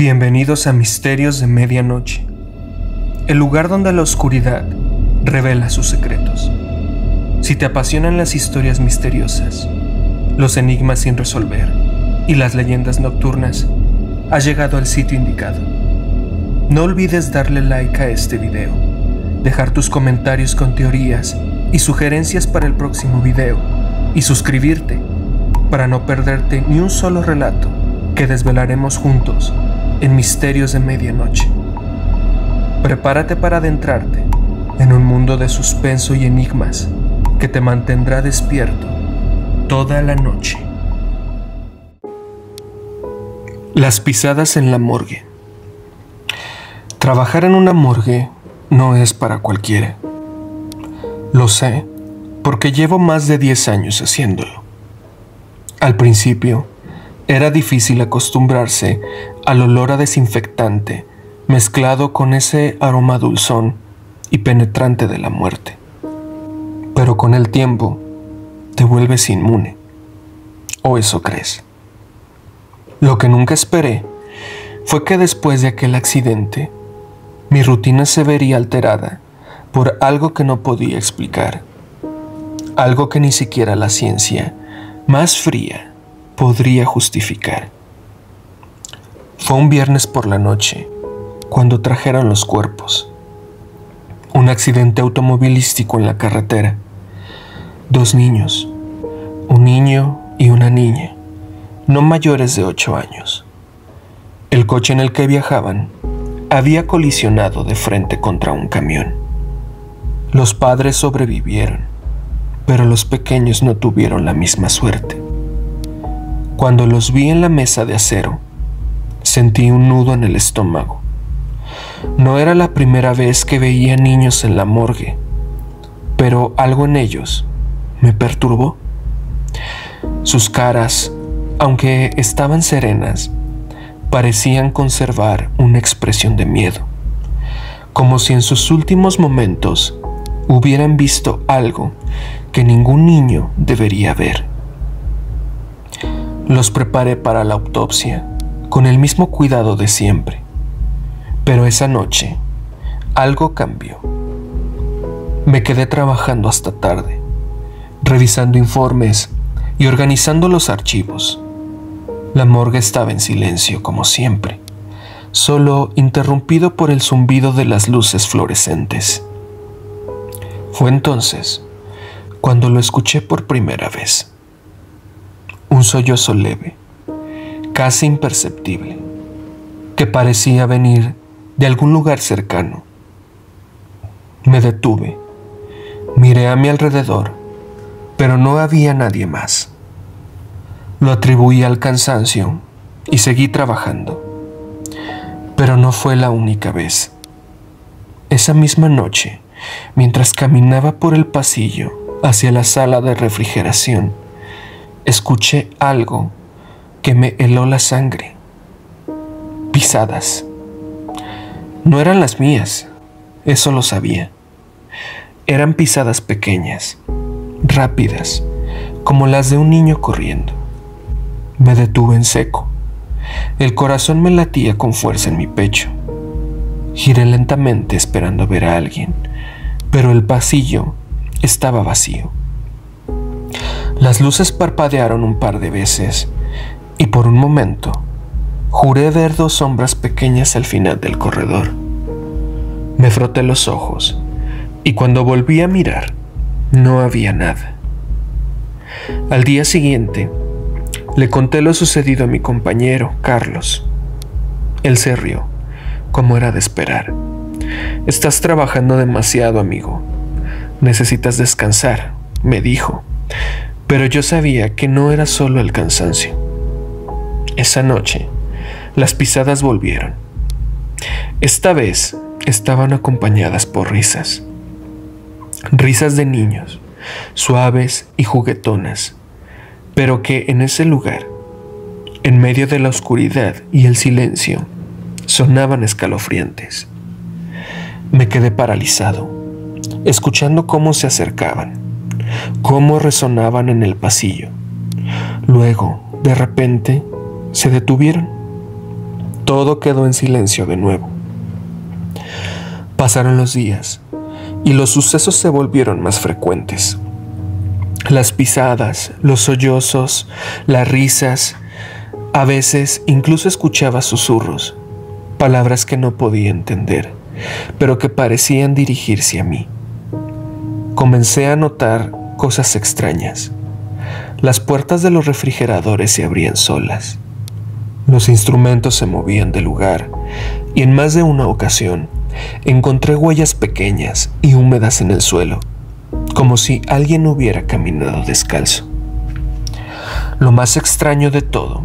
Bienvenidos a Misterios de Medianoche, el lugar donde la oscuridad revela sus secretos. Si te apasionan las historias misteriosas, los enigmas sin resolver y las leyendas nocturnas, has llegado al sitio indicado. No olvides darle like a este video, dejar tus comentarios con teorías y sugerencias para el próximo video y suscribirte para no perderte ni un solo relato que desvelaremos juntos en Misterios de Medianoche. Prepárate para adentrarte en un mundo de suspenso y enigmas que te mantendrá despierto toda la noche. Las pisadas en la morgue. Trabajar en una morgue no es para cualquiera. Lo sé, porque llevo más de 10 años haciéndolo. Al principio, era difícil acostumbrarse al olor a desinfectante mezclado con ese aroma dulzón y penetrante de la muerte. Pero con el tiempo, te vuelves inmune. ¿O eso crees? Lo que nunca esperé fue que después de aquel accidente, mi rutina se vería alterada por algo que no podía explicar. Algo que ni siquiera la ciencia más fría podría justificar. Fue un viernes por la noche cuando trajeron los cuerpos. Un accidente automovilístico en la carretera. 2 niños, un niño y una niña, no mayores de 8 años. El coche en el que viajaban había colisionado de frente contra un camión. Los padres sobrevivieron, pero los pequeños no tuvieron la misma suerte. Cuando los vi en la mesa de acero, sentí un nudo en el estómago. No era la primera vez que veía niños en la morgue, pero algo en ellos me perturbó. Sus caras, aunque estaban serenas, parecían conservar una expresión de miedo, como si en sus últimos momentos hubieran visto algo que ningún niño debería ver. Los preparé para la autopsia con el mismo cuidado de siempre, pero esa noche algo cambió. Me quedé trabajando hasta tarde, revisando informes y organizando los archivos. La morgue estaba en silencio como siempre, solo interrumpido por el zumbido de las luces fluorescentes. Fue entonces cuando lo escuché por primera vez. Un sollozo leve, casi imperceptible, que parecía venir de algún lugar cercano. Me detuve, miré a mi alrededor, pero no había nadie más. Lo atribuí al cansancio y seguí trabajando. Pero no fue la única vez. Esa misma noche, mientras caminaba por el pasillo hacia la sala de refrigeración, escuché algo que me heló la sangre. Pisadas. No eran las mías, eso lo sabía. Eran pisadas pequeñas, rápidas, como las de un niño corriendo. Me detuve en seco. El corazón me latía con fuerza en mi pecho. Giré lentamente esperando ver a alguien, pero el pasillo estaba vacío. Las luces parpadearon un par de veces y por un momento juré ver 2 sombras pequeñas al final del corredor. Me froté los ojos y cuando volví a mirar no había nada. Al día siguiente le conté lo sucedido a mi compañero, Carlos. Él se rió, como era de esperar. «Estás trabajando demasiado, amigo. Necesitas descansar», me dijo. Pero yo sabía que no era solo el cansancio. Esa noche, las pisadas volvieron. Esta vez estaban acompañadas por risas. Risas de niños, suaves y juguetonas, pero que en ese lugar, en medio de la oscuridad y el silencio, sonaban escalofriantes. Me quedé paralizado, escuchando cómo se acercaban, cómo resonaban en el pasillo. Luego, de repente, se detuvieron. Todo quedó en silencio de nuevo. Pasaron los días y los sucesos se volvieron más frecuentes. Las pisadas, los sollozos, las risas. A veces incluso escuchaba susurros, palabras que no podía entender, pero que parecían dirigirse a mí. Comencé a notar cosas extrañas. Las puertas de los refrigeradores se abrían solas. Los instrumentos se movían de lugar y en más de una ocasión encontré huellas pequeñas y húmedas en el suelo, como si alguien hubiera caminado descalzo. Lo más extraño de todo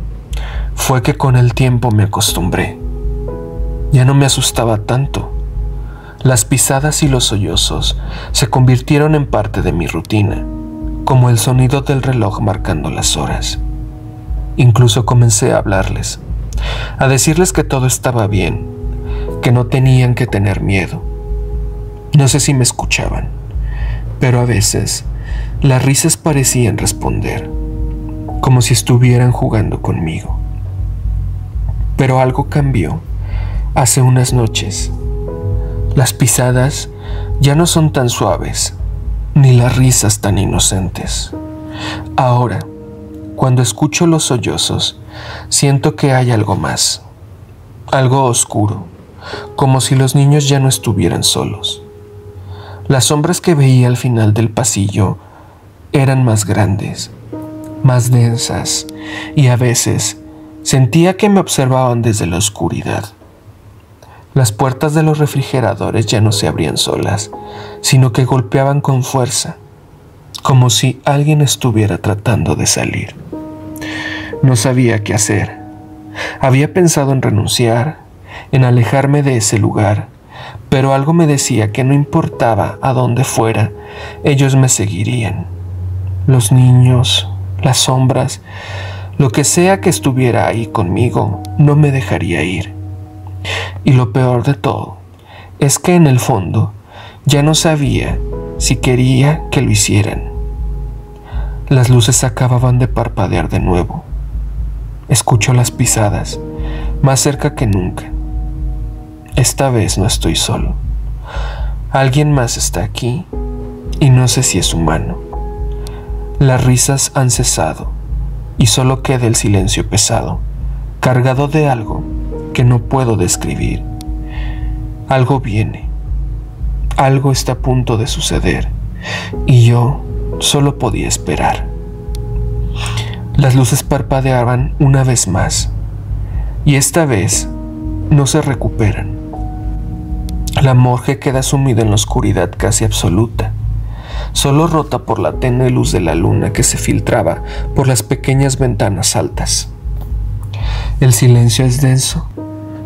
fue que con el tiempo me acostumbré. Ya no me asustaba tanto. Las pisadas y los sollozos se convirtieron en parte de mi rutina, como el sonido del reloj marcando las horas. Incluso comencé a hablarles, a decirles que todo estaba bien, que no tenían que tener miedo. No sé si me escuchaban, pero a veces las risas parecían responder, como si estuvieran jugando conmigo. Pero algo cambió hace unas noches. Las pisadas ya no son tan suaves, ni las risas tan inocentes. Ahora, cuando escucho los sollozos, siento que hay algo más, algo oscuro, como si los niños ya no estuvieran solos. Las sombras que veía al final del pasillo eran más grandes, más densas, y a veces sentía que me observaban desde la oscuridad. Las puertas de los refrigeradores ya no se abrían solas, sino que golpeaban con fuerza, como si alguien estuviera tratando de salir. No sabía qué hacer. Había pensado en renunciar, en alejarme de ese lugar, pero algo me decía que no importaba a dónde fuera, ellos me seguirían. Los niños, las sombras, lo que sea que estuviera ahí conmigo, no me dejaría ir. Y lo peor de todo es que en el fondo ya no sabía si quería que lo hicieran. Las luces acababan de parpadear de nuevo. Escucho las pisadas, más cerca que nunca. Esta vez no estoy solo. Alguien más está aquí y no sé si es humano. Las risas han cesado y solo queda el silencio pesado, cargado de algo que no puedo describir. Algo viene, algo está a punto de suceder y yo solo podía esperar. Las luces parpadeaban una vez más y esta vez no se recuperan. La morgue queda sumida en la oscuridad casi absoluta, solo rota por la tenue luz de la luna que se filtraba por las pequeñas ventanas altas. El silencio es denso,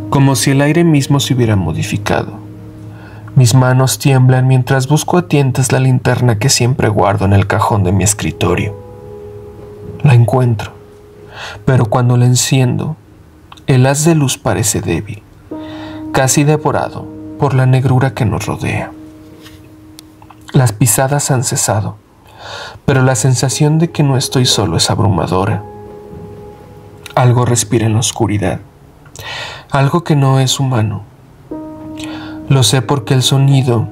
como si el aire mismo se hubiera modificado. Mis manos tiemblan mientras busco a tientas la linterna que siempre guardo en el cajón de mi escritorio. La encuentro, pero cuando la enciendo, el haz de luz parece débil, casi devorado por la negrura que nos rodea. Las pisadas han cesado, pero la sensación de que no estoy solo es abrumadora. Algo respira en la oscuridad, algo que no es humano. Lo sé porque el sonido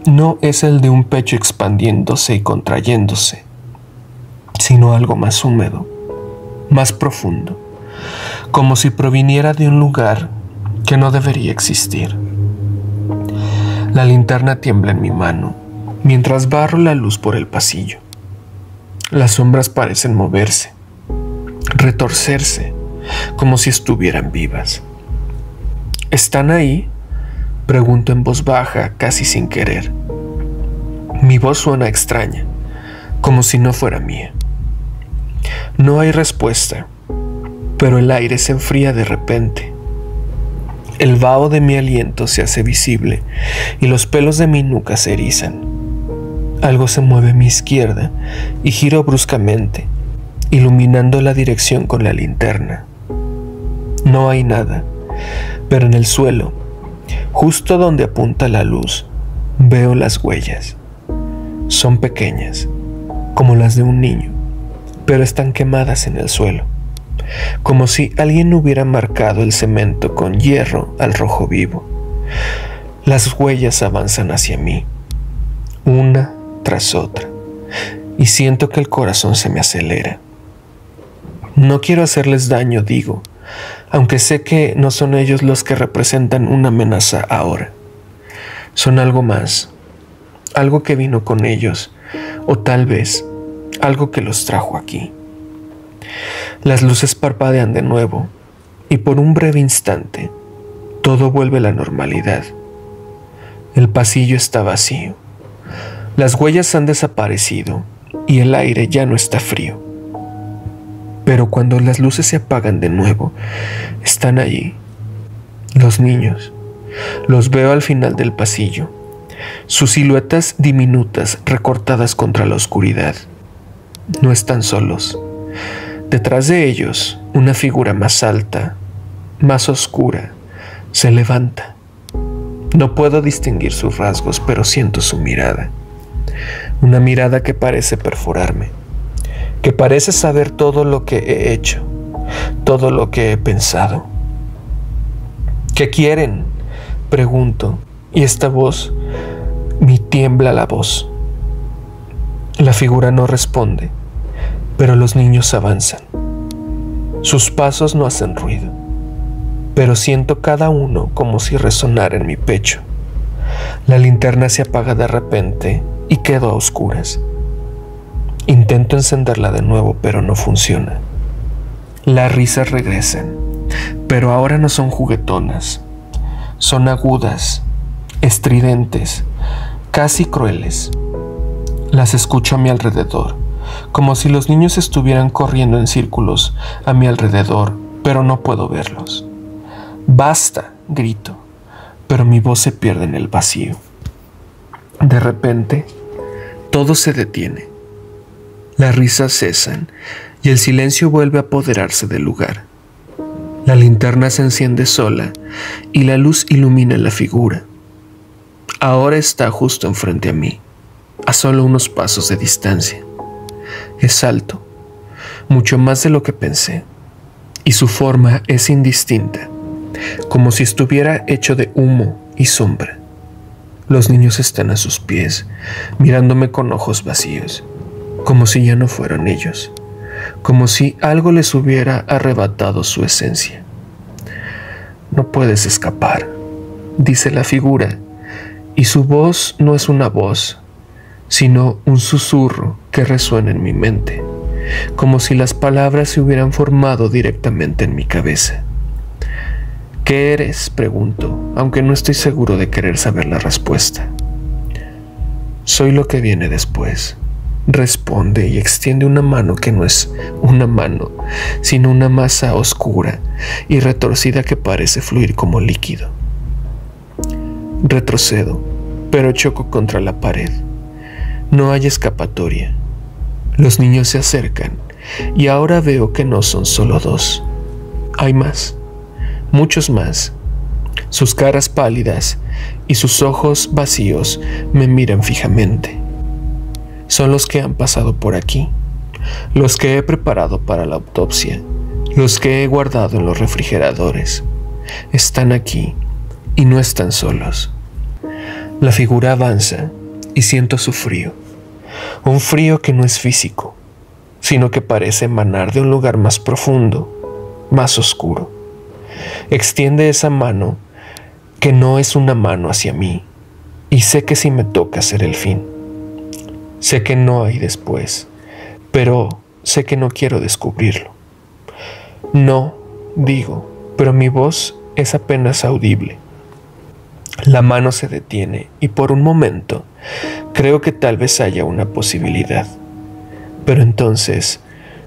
no es el de un pecho expandiéndose y contrayéndose, sino algo más húmedo, más profundo, como si proviniera de un lugar que no debería existir. La linterna tiembla en mi mano mientras barro la luz por el pasillo. Las sombras parecen moverse, retorcerse, como si estuvieran vivas. ¿Están ahí?, pregunto en voz baja, casi sin querer. Mi voz suena extraña, como si no fuera mía. No hay respuesta, pero el aire se enfría de repente. El vaho de mi aliento se hace visible y los pelos de mi nuca se erizan. Algo se mueve a mi izquierda y giro bruscamente, iluminando la dirección con la linterna. No hay nada, pero en el suelo, justo donde apunta la luz, veo las huellas. Son pequeñas, como las de un niño, pero están quemadas en el suelo. como si alguien hubiera marcado el cemento con hierro al rojo vivo. Las huellas avanzan hacia mí, una tras otra, y siento que el corazón se me acelera. No quiero hacerles daño, digo, aunque sé que no son ellos los que representan una amenaza ahora. Son algo más, algo que vino con ellos, o tal vez algo que los trajo aquí. Las luces parpadean de nuevo, y por un breve instante, todo vuelve a la normalidad. El pasillo está vacío. Las huellas han desaparecido, y el aire ya no está frío. Pero cuando las luces se apagan de nuevo, están allí. Los niños. Los veo al final del pasillo. Sus siluetas diminutas recortadas contra la oscuridad. No están solos. Detrás de ellos, una figura más alta, más oscura, se levanta. No puedo distinguir sus rasgos, pero siento su mirada. Una mirada que parece perforarme, que parece saber todo lo que he hecho, todo lo que he pensado. ¿Qué quieren?, pregunto, y esta voz, me tiembla la voz. La figura no responde, pero los niños avanzan. Sus pasos no hacen ruido, pero siento cada uno como si resonara en mi pecho. La linterna se apaga de repente y quedo a oscuras. Intento encenderla de nuevo, pero no funciona. Las risas regresan, pero ahora no son juguetonas. Son agudas, estridentes, casi crueles. Las escucho a mi alrededor, como si los niños estuvieran corriendo en círculos a mi alrededor, pero no puedo verlos. ¡Basta!, grito, pero mi voz se pierde en el vacío. De repente, todo se detiene. Las risas cesan y el silencio vuelve a apoderarse del lugar. La linterna se enciende sola y la luz ilumina la figura. Ahora está justo enfrente a mí, a solo unos pasos de distancia. Es alto, mucho más de lo que pensé, y su forma es indistinta, como si estuviera hecho de humo y sombra. Los niños están a sus pies, mirándome con ojos vacíos, como si ya no fueran ellos, como si algo les hubiera arrebatado su esencia. No puedes escapar, dice la figura, y su voz no es una voz, sino un susurro que resuena en mi mente, como si las palabras se hubieran formado directamente en mi cabeza. ¿Qué eres?, pregunto, aunque no estoy seguro de querer saber la respuesta. Soy lo que viene después, responde y extiende una mano que no es una mano, sino una masa oscura y retorcida que parece fluir como líquido. Retrocedo, pero choco contra la pared. No hay escapatoria. Los niños se acercan y ahora veo que no son solo dos. Hay más, muchos más. Sus caras pálidas y sus ojos vacíos me miran fijamente. Son los que han pasado por aquí, los que he preparado para la autopsia, los que he guardado en los refrigeradores. Están aquí y no están solos. La figura avanza y siento su frío, un frío que no es físico, sino que parece emanar de un lugar más profundo, más oscuro. Extiende esa mano que no es una mano hacia mí, y sé que si me toca será el fin. Sé que no hay después, pero sé que no quiero descubrirlo. No, digo, pero mi voz es apenas audible. La mano se detiene y por un momento creo que tal vez haya una posibilidad. Pero entonces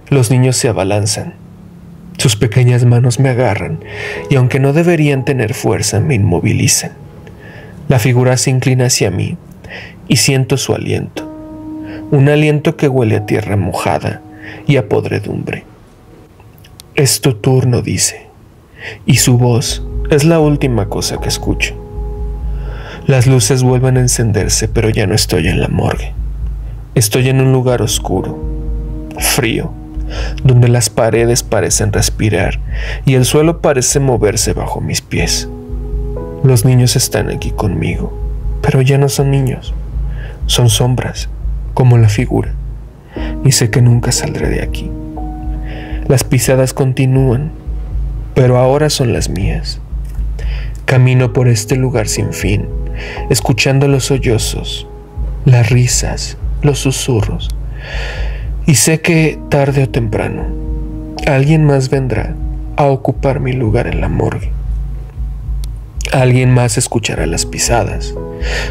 los niños se abalanzan. Sus pequeñas manos me agarran y aunque no deberían tener fuerza, me inmovilizan. La figura se inclina hacia mí y siento su aliento. Un aliento que huele a tierra mojada y a podredumbre. Es tu turno, dice, y su voz es la última cosa que escucho. Las luces vuelven a encenderse, pero ya no estoy en la morgue. Estoy en un lugar oscuro, frío, donde las paredes parecen respirar y el suelo parece moverse bajo mis pies. Los niños están aquí conmigo, pero ya no son niños, son sombras, como la figura, y sé que nunca saldré de aquí. Las pisadas continúan, pero ahora son las mías. Camino por este lugar sin fin, escuchando los sollozos, las risas, los susurros, y sé que tarde o temprano alguien más vendrá a ocupar mi lugar en la morgue. Alguien más escuchará las pisadas,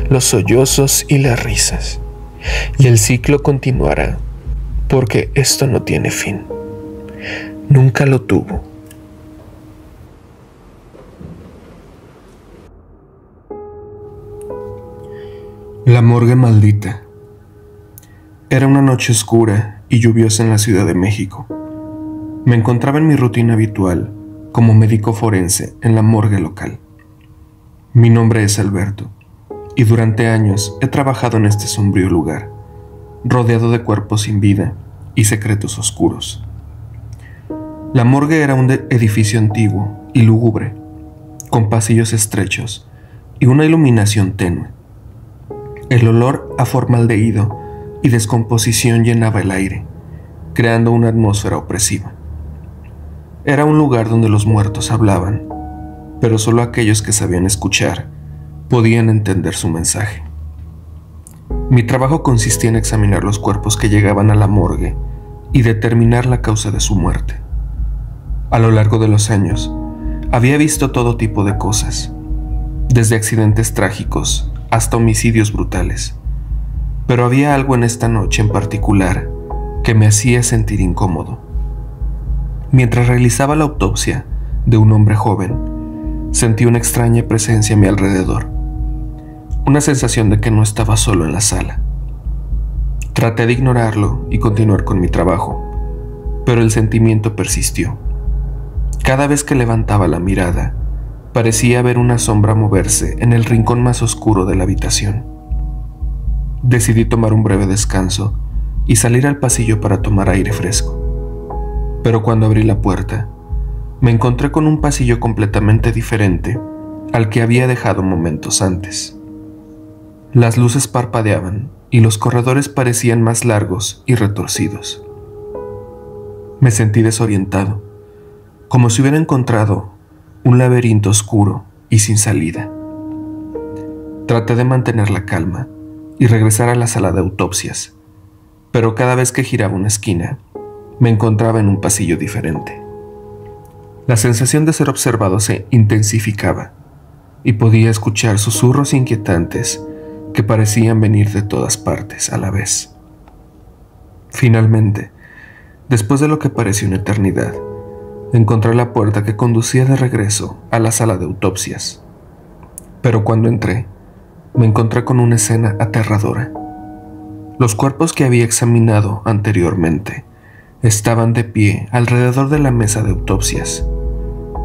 los sollozos y las risas, y el ciclo continuará, porque esto no tiene fin. Nunca lo tuvo. La morgue maldita. Era una noche oscura y lluviosa en la Ciudad de México. Me encontraba en mi rutina habitual como médico forense en la morgue local. Mi nombre es Alberto, y durante años he trabajado en este sombrío lugar, rodeado de cuerpos sin vida y secretos oscuros. La morgue era un edificio antiguo y lúgubre, con pasillos estrechos y una iluminación tenue. El olor a formaldehído y descomposición llenaba el aire, creando una atmósfera opresiva. Era un lugar donde los muertos hablaban, pero solo aquellos que sabían escuchar podían entender su mensaje. Mi trabajo consistía en examinar los cuerpos que llegaban a la morgue y determinar la causa de su muerte. A lo largo de los años, había visto todo tipo de cosas, desde accidentes trágicos hasta homicidios brutales. Pero había algo en esta noche en particular que me hacía sentir incómodo. Mientras realizaba la autopsia de un hombre joven, sentí una extraña presencia a mi alrededor, una sensación de que no estaba solo en la sala. Traté de ignorarlo y continuar con mi trabajo, pero el sentimiento persistió. Cada vez que levantaba la mirada, parecía ver una sombra moverse en el rincón más oscuro de la habitación. Decidí tomar un breve descanso y salir al pasillo para tomar aire fresco. Pero cuando abrí la puerta, me encontré con un pasillo completamente diferente al que había dejado momentos antes. Las luces parpadeaban y los corredores parecían más largos y retorcidos. Me sentí desorientado, como si hubiera encontrado un laberinto oscuro y sin salida. Traté de mantener la calma y regresar a la sala de autopsias, pero cada vez que giraba una esquina, me encontraba en un pasillo diferente. La sensación de ser observado se intensificaba y podía escuchar susurros inquietantes que parecían venir de todas partes a la vez. Finalmente, después de lo que pareció una eternidad, encontré la puerta que conducía de regreso a la sala de autopsias. Pero cuando entré, me encontré con una escena aterradora. Los cuerpos que había examinado anteriormente estaban de pie alrededor de la mesa de autopsias,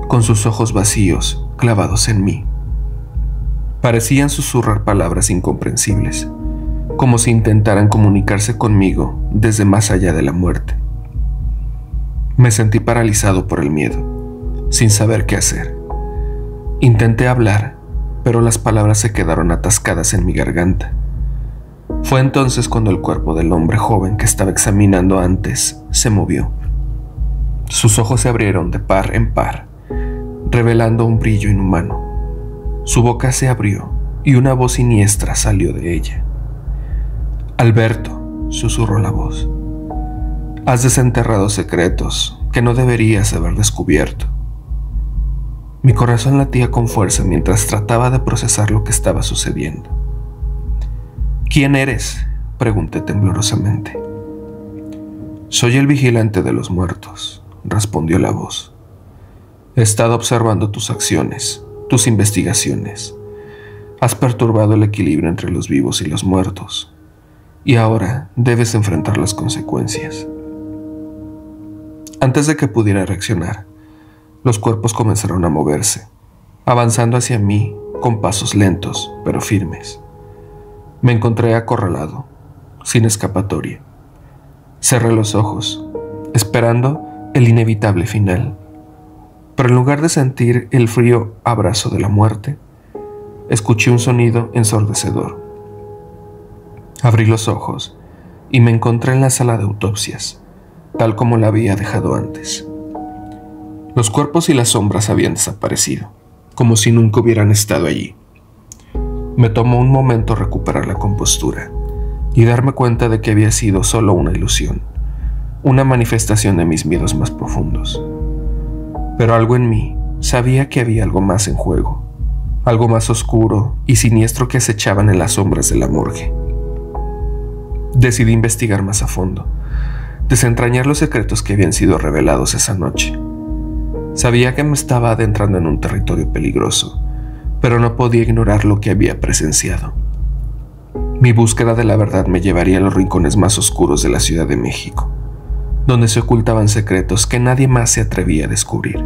con sus ojos vacíos clavados en mí. Parecían susurrar palabras incomprensibles, como si intentaran comunicarse conmigo desde más allá de la muerte. Me sentí paralizado por el miedo, sin saber qué hacer. Intenté hablar, pero las palabras se quedaron atascadas en mi garganta. Fue entonces cuando el cuerpo del hombre joven que estaba examinando antes se movió. Sus ojos se abrieron de par en par, revelando un brillo inhumano. Su boca se abrió y una voz siniestra salió de ella. «Alberto», susurró la voz, «has desenterrado secretos que no deberías haber descubierto». Mi corazón latía con fuerza mientras trataba de procesar lo que estaba sucediendo. «¿Quién eres?», pregunté temblorosamente. «Soy el vigilante de los muertos», respondió la voz. «He estado observando tus acciones, tus investigaciones. Has perturbado el equilibrio entre los vivos y los muertos, y ahora debes enfrentar las consecuencias». Antes de que pudiera reaccionar, los cuerpos comenzaron a moverse, avanzando hacia mí con pasos lentos pero firmes. Me encontré acorralado, sin escapatoria. Cerré los ojos, esperando el inevitable final. Pero en lugar de sentir el frío abrazo de la muerte, escuché un sonido ensordecedor. Abrí los ojos y me encontré en la sala de autopsias, tal como la había dejado antes. Los cuerpos y las sombras habían desaparecido, como si nunca hubieran estado allí. Me tomó un momento recuperar la compostura y darme cuenta de que había sido solo una ilusión, una manifestación de mis miedos más profundos. Pero algo en mí sabía que había algo más en juego, algo más oscuro y siniestro que acechaban en las sombras de la morgue. Decidí investigar más a fondo, desentrañar los secretos que habían sido revelados esa noche. Sabía que me estaba adentrando en un territorio peligroso, pero no podía ignorar lo que había presenciado. Mi búsqueda de la verdad me llevaría a los rincones más oscuros de la Ciudad de México, donde se ocultaban secretos que nadie más se atrevía a descubrir.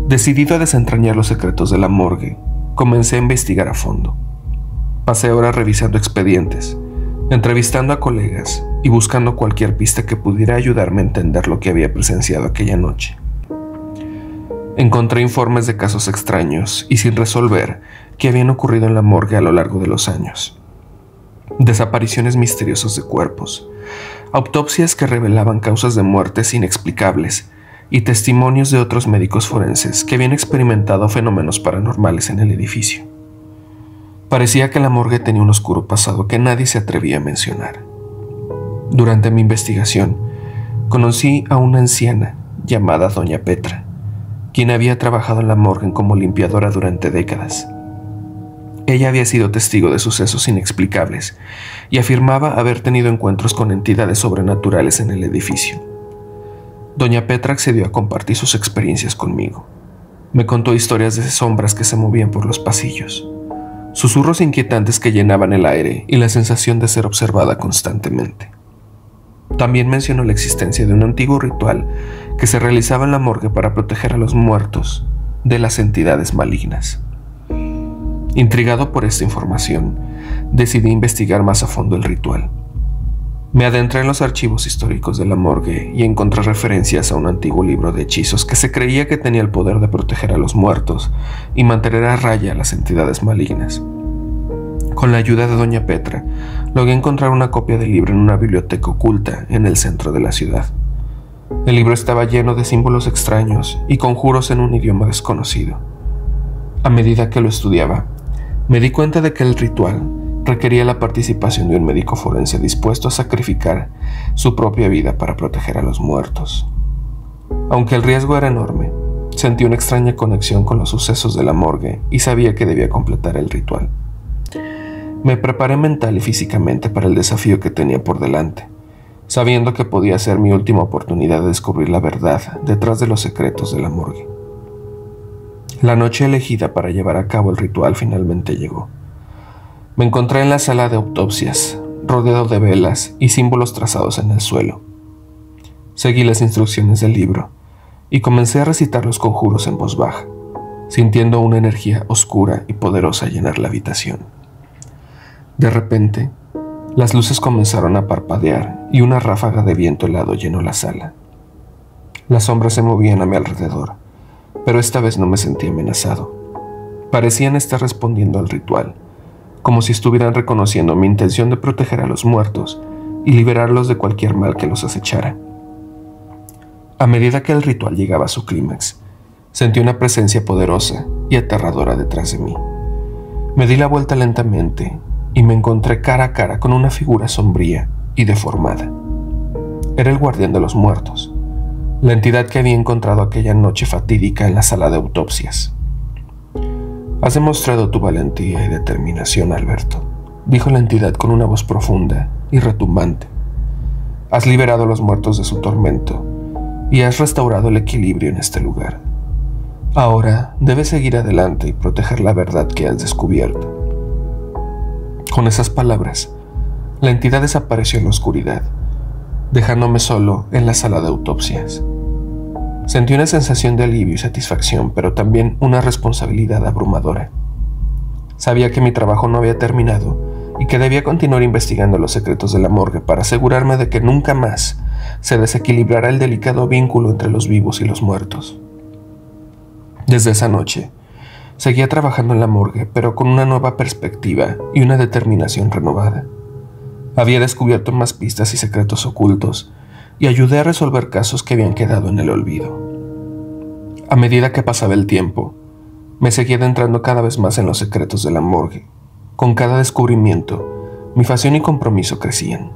Decidido a desentrañar los secretos de la morgue, comencé a investigar a fondo. Pasé horas revisando expedientes, entrevistando a colegas y buscando cualquier pista que pudiera ayudarme a entender lo que había presenciado aquella noche. Encontré informes de casos extraños y sin resolver que habían ocurrido en la morgue a lo largo de los años. Desapariciones misteriosas de cuerpos, autopsias que revelaban causas de muertes inexplicables y testimonios de otros médicos forenses que habían experimentado fenómenos paranormales en el edificio. Parecía que la morgue tenía un oscuro pasado que nadie se atrevía a mencionar. Durante mi investigación, conocí a una anciana llamada Doña Petra, quien había trabajado en la morgue como limpiadora durante décadas. Ella había sido testigo de sucesos inexplicables y afirmaba haber tenido encuentros con entidades sobrenaturales en el edificio. Doña Petra accedió a compartir sus experiencias conmigo. Me contó historias de sombras que se movían por los pasillos, susurros inquietantes que llenaban el aire y la sensación de ser observada constantemente. También mencionó la existencia de un antiguo ritual que se realizaba en la morgue para proteger a los muertos de las entidades malignas. Intrigado por esta información, decidí investigar más a fondo el ritual. Me adentré en los archivos históricos de la morgue y encontré referencias a un antiguo libro de hechizos que se creía que tenía el poder de proteger a los muertos y mantener a raya a las entidades malignas. Con la ayuda de Doña Petra, logré encontrar una copia del libro en una biblioteca oculta en el centro de la ciudad. El libro estaba lleno de símbolos extraños y conjuros en un idioma desconocido. A medida que lo estudiaba, me di cuenta de que el ritual requería la participación de un médico forense dispuesto a sacrificar su propia vida para proteger a los muertos. Aunque el riesgo era enorme, sentí una extraña conexión con los sucesos de la morgue y sabía que debía completar el ritual. Me preparé mental y físicamente para el desafío que tenía por delante, sabiendo que podía ser mi última oportunidad de descubrir la verdad detrás de los secretos de la morgue. La noche elegida para llevar a cabo el ritual finalmente llegó. Me encontré en la sala de autopsias, rodeado de velas y símbolos trazados en el suelo. Seguí las instrucciones del libro y comencé a recitar los conjuros en voz baja, sintiendo una energía oscura y poderosa llenar la habitación. De repente, las luces comenzaron a parpadear y una ráfaga de viento helado llenó la sala. Las sombras se movían a mi alrededor, pero esta vez no me sentí amenazado. Parecían estar respondiendo al ritual, como si estuvieran reconociendo mi intención de proteger a los muertos y liberarlos de cualquier mal que los acechara. A medida que el ritual llegaba a su clímax, sentí una presencia poderosa y aterradora detrás de mí. Me di la vuelta lentamente y me encontré cara a cara con una figura sombría y deformada. Era el guardián de los muertos, la entidad que había encontrado aquella noche fatídica en la sala de autopsias. «Has demostrado tu valentía y determinación, Alberto», dijo la entidad con una voz profunda y retumbante. «Has liberado a los muertos de su tormento y has restaurado el equilibrio en este lugar. Ahora debes seguir adelante y proteger la verdad que has descubierto». Con esas palabras, la entidad desapareció en la oscuridad, dejándome solo en la sala de autopsias. Sentí una sensación de alivio y satisfacción, pero también una responsabilidad abrumadora. Sabía que mi trabajo no había terminado y que debía continuar investigando los secretos de la morgue para asegurarme de que nunca más se desequilibrara el delicado vínculo entre los vivos y los muertos. Desde esa noche, seguía trabajando en la morgue, pero con una nueva perspectiva y una determinación renovada. Había descubierto más pistas y secretos ocultos, y ayudé a resolver casos que habían quedado en el olvido. A medida que pasaba el tiempo, me seguía adentrando cada vez más en los secretos de la morgue. Con cada descubrimiento, mi pasión y compromiso crecían.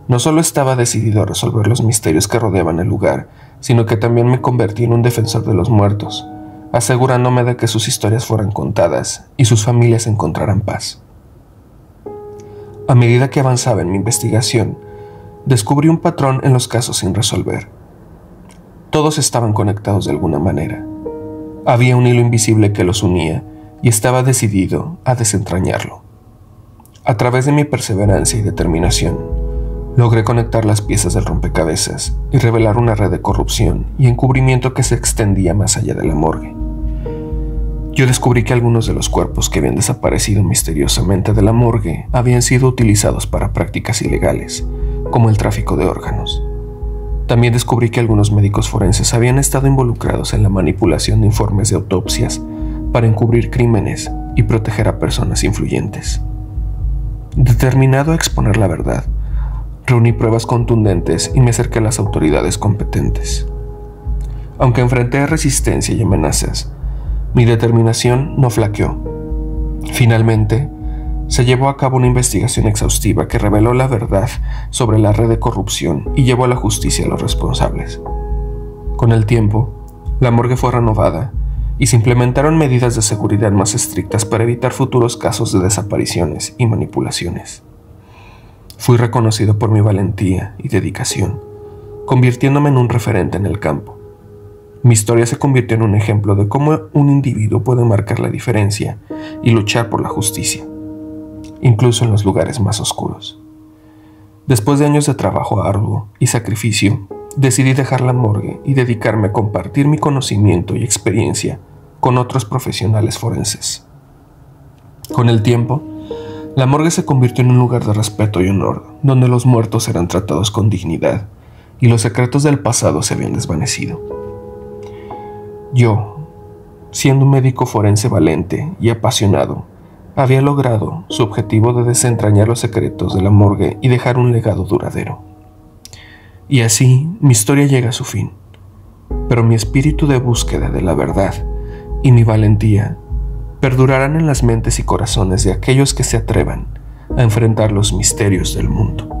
No solo estaba decidido a resolver los misterios que rodeaban el lugar, sino que también me convertí en un defensor de los muertos, asegurándome de que sus historias fueran contadas y sus familias encontraran paz. A medida que avanzaba en mi investigación, descubrí un patrón en los casos sin resolver. Todos estaban conectados de alguna manera. Había un hilo invisible que los unía y estaba decidido a desentrañarlo. A través de mi perseverancia y determinación, logré conectar las piezas del rompecabezas y revelar una red de corrupción y encubrimiento que se extendía más allá de la morgue. Yo descubrí que algunos de los cuerpos que habían desaparecido misteriosamente de la morgue habían sido utilizados para prácticas ilegales, como el tráfico de órganos. También descubrí que algunos médicos forenses habían estado involucrados en la manipulación de informes de autopsias para encubrir crímenes y proteger a personas influyentes. Determinado a exponer la verdad, reuní pruebas contundentes y me acerqué a las autoridades competentes. Aunque enfrenté resistencia y amenazas, mi determinación no flaqueó. Finalmente, se llevó a cabo una investigación exhaustiva que reveló la verdad sobre la red de corrupción y llevó a la justicia a los responsables. Con el tiempo, la morgue fue renovada y se implementaron medidas de seguridad más estrictas para evitar futuros casos de desapariciones y manipulaciones. Fui reconocido por mi valentía y dedicación, convirtiéndome en un referente en el campo. Mi historia se convirtió en un ejemplo de cómo un individuo puede marcar la diferencia y luchar por la justicia, incluso en los lugares más oscuros. Después de años de trabajo arduo y sacrificio, decidí dejar la morgue y dedicarme a compartir mi conocimiento y experiencia con otros profesionales forenses. Con el tiempo, la morgue se convirtió en un lugar de respeto y honor, donde los muertos eran tratados con dignidad y los secretos del pasado se habían desvanecido. Yo, siendo un médico forense valente y apasionado, había logrado su objetivo de desentrañar los secretos de la morgue y dejar un legado duradero. Y así mi historia llega a su fin, pero mi espíritu de búsqueda de la verdad y mi valentía perdurarán en las mentes y corazones de aquellos que se atrevan a enfrentar los misterios del mundo.